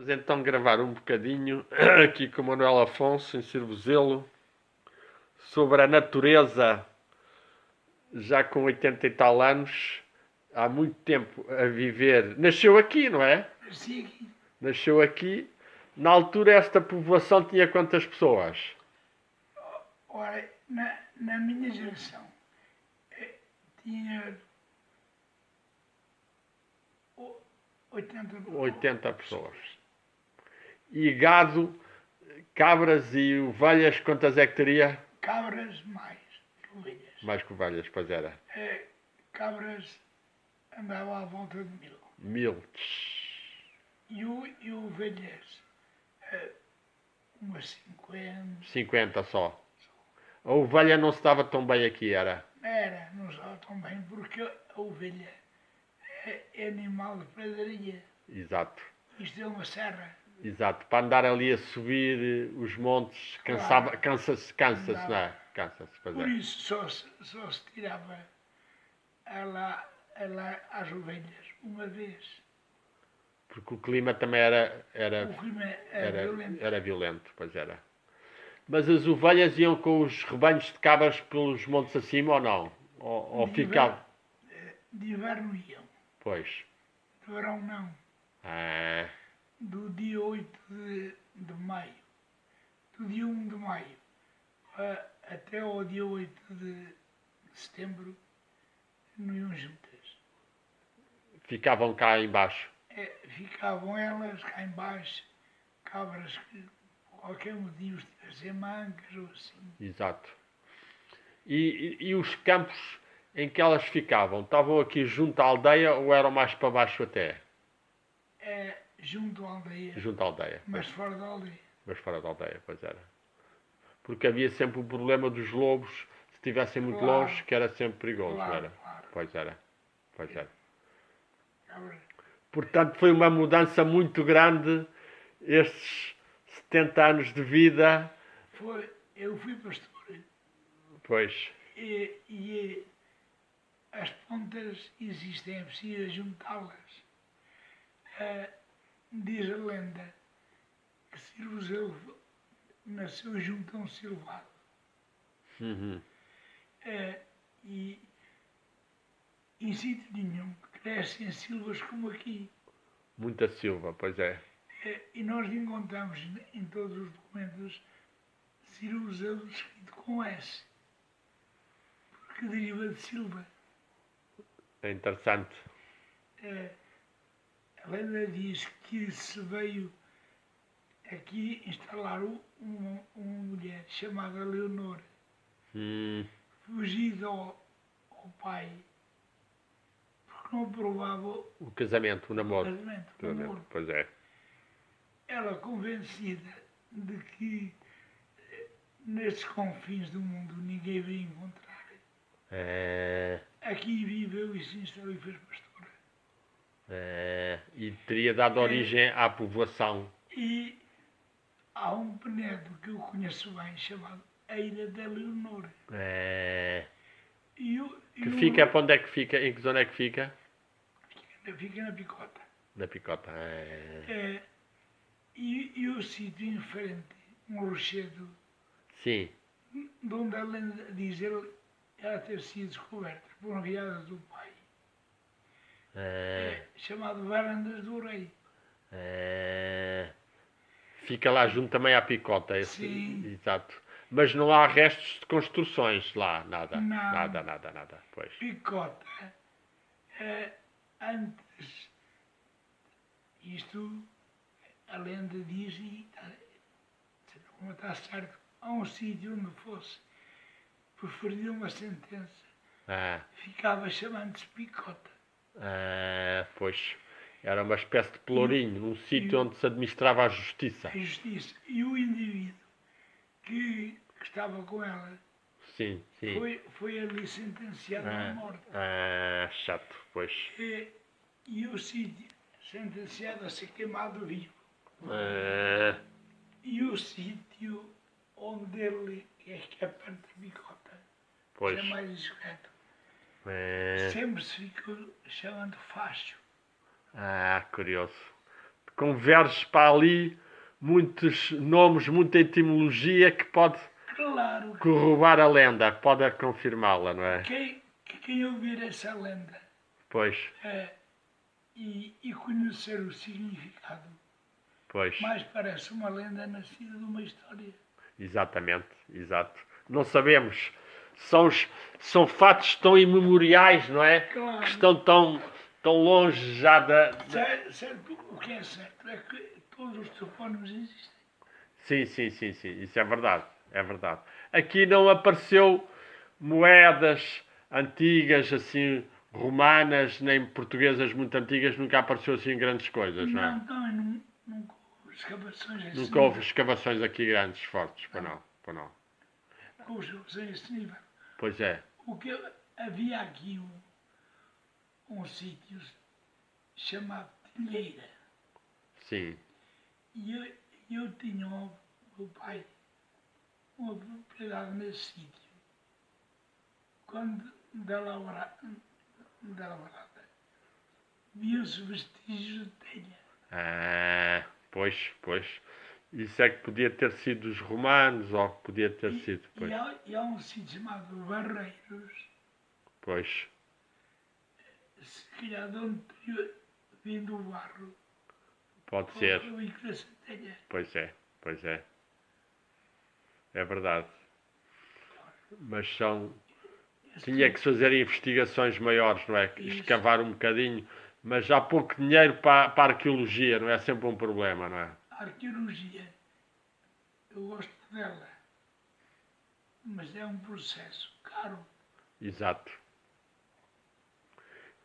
Vamos então gravar um bocadinho aqui com o Manuel Afonso em Cirvozelo sobre a natureza, já com 80 e tal anos, há muito tempo a viver. Nasceu aqui, não é? Nasci aqui. Nasceu aqui. Na altura esta povoação tinha quantas pessoas? Ora, na minha geração tinha 80 pessoas. E gado, cabras e ovelhas, quantas é que teria? Cabras mais ovelhas. Mais que ovelhas, pois era. Cabras andava à volta de 1000. 1000. E ovelhas umas 50. 50 só. A ovelha não se dava tão bem aqui, era? Não estava tão bem porque a ovelha é animal de pradaria. Exato. Isto é uma serra. Exato. Para andar ali a subir os montes, Claro. cansa-se, não é? Cansa-se, pois Por é. isso só se tirava lá às ovelhas uma vez. Porque o clima também era O clima era violento. Era violento, pois era. Mas as ovelhas iam com os rebanhos de cabras pelos montes acima ou não? Ou ficavam? De inverno iam. Pois. De verão não. Do dia 8 de maio. Do dia 1 de maio até ao dia 8 de setembro não iam juntas. Ficavam cá embaixo. Ficavam elas cá embaixo, cabras que qualquer motivo estivessem mancas ou assim. Exato. E os campos em que elas ficavam, estavam aqui junto à aldeia ou eram mais para baixo até? Junto à aldeia. Junto à aldeia. Mas pois. fora da aldeia. Mas fora da aldeia, pois era. Porque havia sempre o problema dos lobos, se estivessem muito Claro. longe, que era sempre perigoso, Claro, não era? claro. Pois era. Pois era. Cabras. Portanto, foi uma mudança muito grande estes 70 anos de vida. Eu fui pastor Pois. e as pontas existem, é preciso juntá-las. Diz a lenda que Cirvozelo nasceu junto a um silvado. Uhum. E em sítio nenhum crescem silvas como aqui. Muita silva, pois é. E nós encontramos em todos os documentos Cirvozelo escrito com S, porque deriva de silva. É interessante. A lenda diz que se veio aqui instalar uma mulher chamada Leonor, fugida ao pai, porque não aprovava O casamento, o namoro. o namoro. Pois é. Ela convencida de que nestes confins do mundo ninguém veio encontrar. Aqui viveu e se instalou e fez pastora. E teria dado origem à povoação. E há um penedo que eu conheço bem chamado Eira da Leonor. Que fica, para onde é que fica? Em que zona é que fica? Fica na Picota. Na Picota. E o sítio em frente, um rochedo, Sim. de onde a lenda diz ela ter sido descoberta por uma viada do pai, chamado Varandas do Rei. Fica lá junto também à Picota. Sim. Exato. Mas não há restos de construções lá, nada. Não. Nada. Pois. Picota, antes, isto, a lenda diz, e como está certo, há um sítio onde fosse preferida uma sentença, ficava chamando-se Picota. Pois. Era uma espécie de pelourinho, num sítio onde se administrava a justiça. A justiça. E o indivíduo que estava com ela Sim. foi ali sentenciado à morte. Chato, pois. E o sítio sentenciado a ser queimado vivo. E o sítio onde ele, que é perto da Picota, pois. é mais discreto, sempre se ficou chamando Facho. Curioso. converges para ali muitos nomes, muita etimologia que pode Claro. corroborar a lenda, pode confirmá-la, não é? Quem ouvir essa lenda Pois, e conhecer o significado, pois, mais parece uma lenda nascida de uma história. exatamente, exato. Não sabemos. São fatos tão imemoriais, não é? Claro. Que estão tão longe já da... Certo, o que é certo é que todos os topónimos existem. Sim. Isso é verdade. É verdade. Aqui não apareceu moedas antigas, assim, romanas, nem portuguesas muito antigas. Nunca apareceu assim grandes coisas, não é? Não, nunca houve escavações assim. Nunca houve escavações aqui grandes, fortes. Para não. Nunca houve escavações a esse nível. Pois é. Havia aqui um sítio chamado Telheira. Sim. E eu tinha o meu pai uma propriedade nesse sítio. Quando da lavrada viam-se vestígios de telha. Pois. Isso é que podia ter sido os romanos, ou que podia ter sido. Pois. E há um sítio chamado Barreiros. Pois. Se calhar de onde teria vindo o barro. Pode ser. Telha. Pois é. É verdade. Mas tinha que se fazer investigações maiores, não é? Escavar um bocadinho. Mas há pouco dinheiro para a arqueologia, não é? Sempre um problema, não é? A arqueologia, eu gosto dela. Mas é um processo caro. Exato.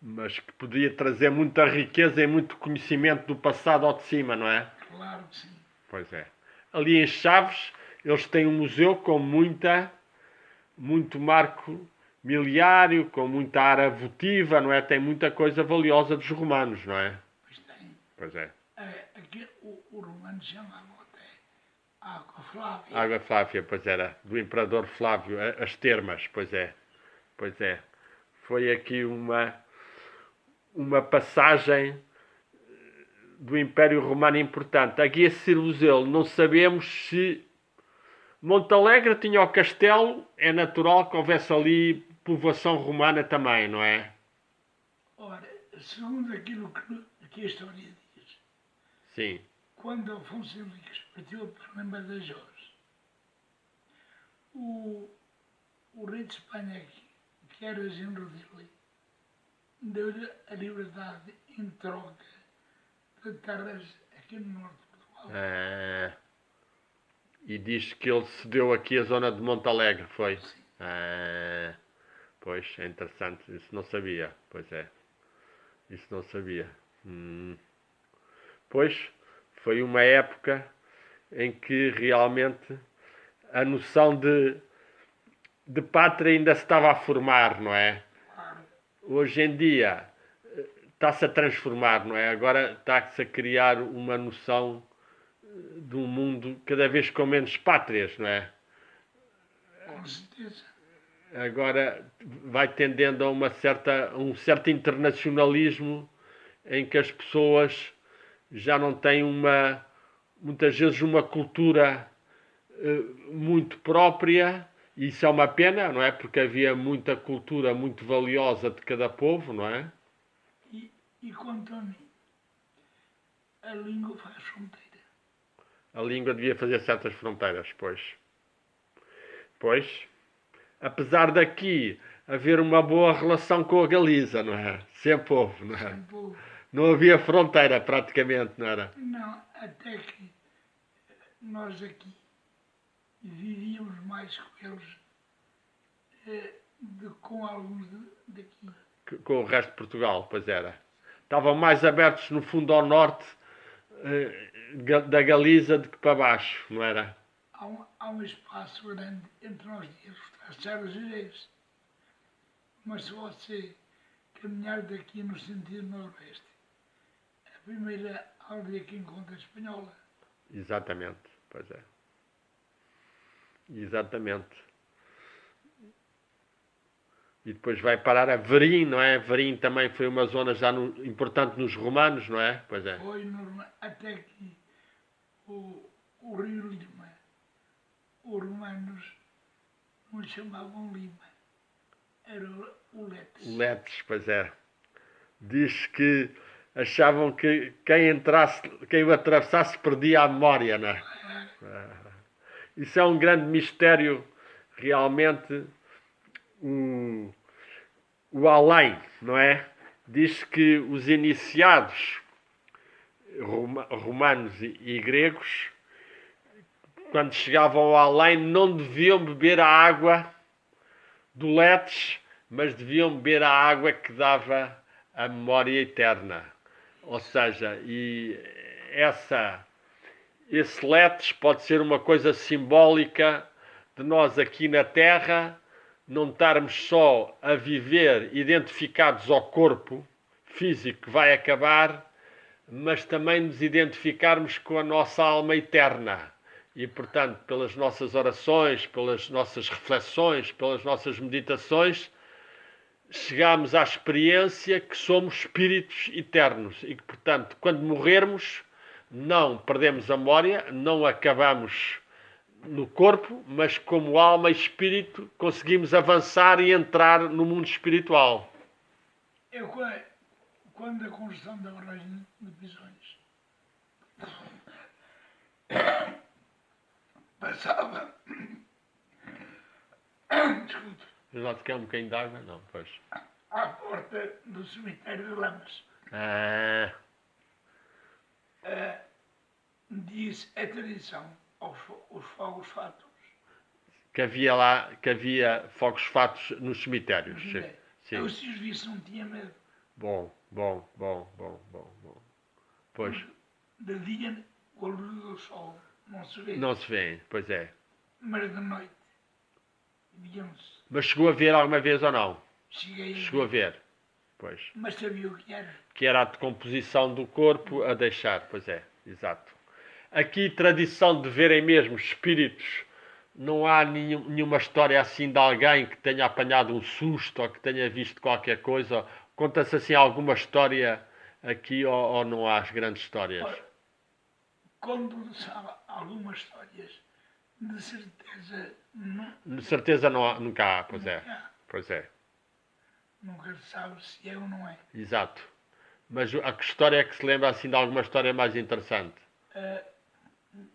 Mas que podia trazer muita riqueza e muito conhecimento do passado ao de cima, não é? Claro que sim. Pois é. Ali em Chaves, eles têm um museu com muito marco miliário, com muita área votiva, não é? Tem muita coisa valiosa dos romanos, não é? Pois tem. Pois é. Aqui, o romano chamava até Água Flávia. Água Flávia, pois era. Do imperador Flávio, as termas, pois é. Pois é. Foi aqui uma passagem do Império Romano importante. Aqui esse Cirvozelo, não sabemos se Montalegre tinha o castelo, é natural que houvesse ali povoação romana também, não é? Ora, segundo aquilo que a história diz, Sim. quando Afonso Henriques partiu para Badajoz, o rei de Espanha, que era genro dele, deu-lhe a liberdade em troca de terras aqui no norte de Portugal. E diz que ele cedeu aqui a zona de Montalegre, foi? Sim. Pois, é interessante. Isso não sabia. Pois é. Isso não sabia. Pois, foi uma época em que realmente a noção de pátria ainda se estava a formar, não é? Claro. Hoje em dia está-se a transformar, não é? Agora está-se a criar uma noção de um mundo cada vez com menos pátrias, não é? Com certeza. Agora vai tendendo a um certo internacionalismo em que as pessoas já não têm muitas vezes uma cultura muito própria, e isso é uma pena, não é? Porque havia muita cultura muito valiosa de cada povo, não é? E quanto a mim, a língua faz fronteira. A língua devia fazer certas fronteiras, pois. Pois, apesar daqui haver uma boa relação com a Galiza, não é? Sempre houve, não é? Sempre houve. Não havia fronteira praticamente, não era? Não, até que nós aqui vivíamos mais com eles com alguns daqui. Com o resto de Portugal, pois era. Estavam mais abertos no fundo ao norte da Galiza do que para baixo, não era? Há um espaço grande entre nós e eles, as serras gerais. Mas se você caminhar daqui no sentido noroeste, a primeira aldeia que encontra é espanhola. Exatamente, pois é. Exatamente. E depois vai parar a Verim, não é? Verim também foi uma zona já importante nos romanos, não é? Pois é. Foi até que o rio Lima, os romanos não chamavam Lima, era o Letes. Letes, pois é. Diz que achavam que quem o atravessasse perdia a memória, não é? Isso é um grande mistério, realmente, o além, não é? Diz que os iniciados romanos e gregos, quando chegavam ao além, não deviam beber a água do Letes, mas deviam beber a água que dava a memória eterna. Ou seja, esse Letes pode ser uma coisa simbólica de nós aqui na Terra não estarmos só a viver identificados ao corpo físico que vai acabar, mas também nos identificarmos com a nossa alma eterna. E, portanto, pelas nossas orações, pelas nossas reflexões, pelas nossas meditações, chegamos à experiência que somos espíritos eternos e que, portanto, quando morrermos, não perdemos a memória, não acabamos no corpo, mas como alma e espírito conseguimos avançar e entrar no mundo espiritual. Eu, quando a construção da barragem de Pisões passava desculpe, Já te quer um bocadinho de água? Não, pois. À porta do cemitério de Lamas. Diz a tradição os fogos fatos. Que havia fogos fatos nos cemitérios. Sim. Eu, se os visse, não tinha medo. Bom. Pois. De dia, com a luz do sol, não se vê. Não se vê, pois é. Mas de noite, digamos. Mas chegou a ver alguma vez ou não? Chegou a ver. Pois. Mas sabia o que era? Que era a decomposição do corpo a deixar, pois é, exato. Aqui, tradição de verem mesmo espíritos, não há nenhuma história assim de alguém que tenha apanhado um susto ou que tenha visto qualquer coisa. Conta-se assim alguma história aqui ou não há as grandes histórias? Conto-se algumas histórias, de certeza não. De certeza nunca há, pois é. Pois é. Nunca se sabe se é ou não é. Exato. Mas a que história é que se lembra assim de alguma história mais interessante?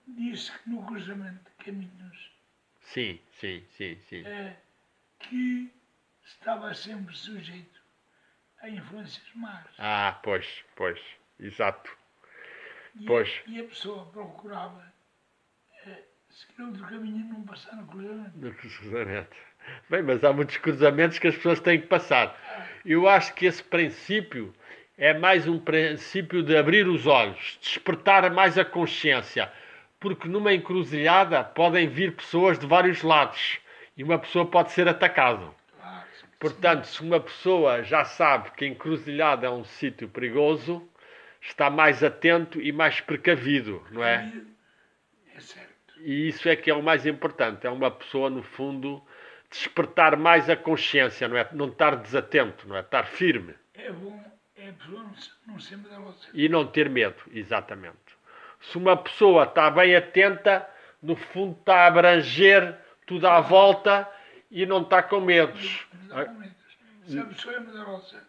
Diz-se que no cruzamento de caminhos. Sim. Que estava sempre sujeito a influências más. Pois. Exato. E a pessoa procurava seguir outro caminho e não passar no cruzamento. Bem, mas há muitos cruzamentos que as pessoas têm que passar. Eu acho que esse princípio é mais um princípio de abrir os olhos, despertar mais a consciência, porque numa encruzilhada podem vir pessoas de vários lados e uma pessoa pode ser atacada. Portanto, se uma pessoa já sabe que a encruzilhada é um sítio perigoso, está mais atento e mais precavido, não é? É certo. E isso é que é o mais importante. É uma pessoa, no fundo, despertar mais a consciência, não é? Não estar desatento, não é? Estar firme. É bom a pessoa não ser medrosa. E não ter medo, exatamente. Se uma pessoa está bem atenta, no fundo está a abranger tudo à volta e não está com medos. Se a pessoa é medrosa,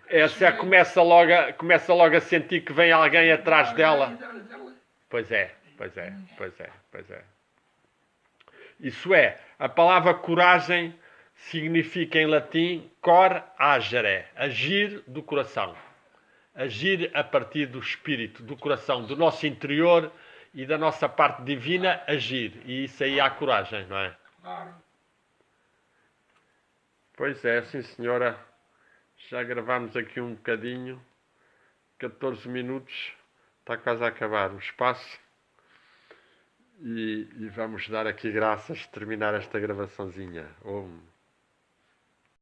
essa começa logo a sentir que vem alguém atrás dela. Pois é. Isso é, a palavra coragem significa em latim cor agere, agir do coração. Agir a partir do espírito, do coração, do nosso interior e da nossa parte divina, agir. E isso aí há coragem, não é? Claro. Pois é, sim senhora. Já gravámos aqui um bocadinho. 14 minutos. Está quase a acabar o espaço. E vamos dar aqui graças de terminar esta gravaçãozinha.